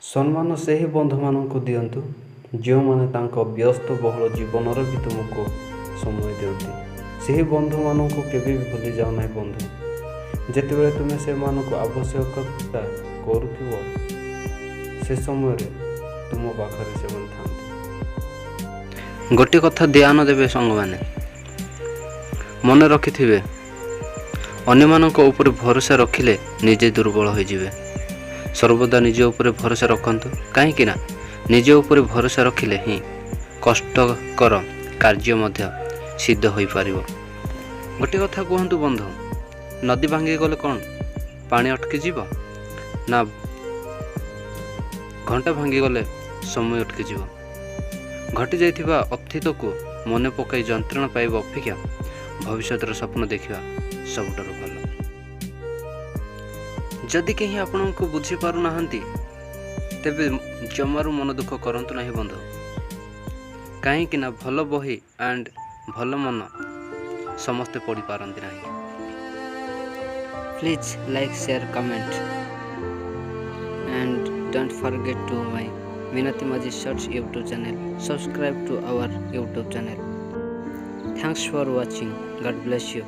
ସମ୍ମାନ ସେହି ବନ୍ଧୁମାନଙ୍କୁ ଦିଅନ୍ତୁ ଯେଉଁମାନେ ତାଙ୍କ ବ୍ୟସ୍ତବହୁଳ ଜୀବନରେ ବି ତୁମକୁ ସମୟ ଦିଅନ୍ତି। ସେହି ବନ୍ଧୁମାନଙ୍କୁ କେବେ ବି ଭୁଲି ଯାଅ ନାହିଁ ବନ୍ଧୁ। ଯେତେବେଳେ ତୁମେ ସେମାନଙ୍କୁ ଆବଶ୍ୟକତା କରୁଥିବ ସେ ସମୟରେ ତୁମ ପାଖରେ ସେମାନେ ଥାନ୍ତି। ଗୋଟିଏ କଥା ଧ୍ୟାନ ଦେବେ ସାଙ୍ଗମାନେ, ମନେ ରଖିଥିବେ ଅନ୍ୟମାନଙ୍କ ଉପରେ ଭରସା ରଖିଲେ ନିଜେ ଦୁର୍ବଳ ହୋଇଯିବେ। ସର୍ବଦା ନିଜ ଉପରେ ଭରସା ରଖନ୍ତୁ, କାହିଁକି ନା ନିଜ ଉପରେ ଭରସା ରଖିଲେ ହିଁ କଷ୍ଟକର କାର୍ଯ୍ୟ ମଧ୍ୟ ସିଦ୍ଧ ହୋଇପାରିବ। ଗୋଟିଏ କଥା କୁହନ୍ତୁ ବନ୍ଧୁ, ନଦୀ ଭାଙ୍ଗିଗଲେ କ'ଣ ପାଣି ଅଟକିଯିବ? ନା ଘଣ୍ଟା ଭାଙ୍ଗିଗଲେ ସମୟ ଅଟକିଯିବ? ଘଟି ଯାଇଥିବା ଅତୀତକୁ ମନେ ପକାଇ ଯନ୍ତ୍ରଣା ପାଇବା ଅପେକ୍ଷା ଭବିଷ୍ୟତର ସ୍ୱପ୍ନ ଦେଖିବା ସବୁଠାରୁ ଭଲ। ଯଦି କେହି ଆପଣଙ୍କୁ ବୁଝିପାରୁନାହାନ୍ତି ତେବେ ଜମାରୁ ମନ ଦୁଃଖ କରନ୍ତୁ ନାହିଁ ବନ୍ଧୁ, କାହିଁକି ନା ଭଲ ବହି ଆଣ୍ଡ ଭଲ ମନ ସମସ୍ତେ ପଢ଼ିପାରନ୍ତି ନାହିଁ। Please like, share, comment and don't forget to my Minati Maji Shorts YouTube channel. Subscribe to our YouTube channel. Thanks for watching. God bless you.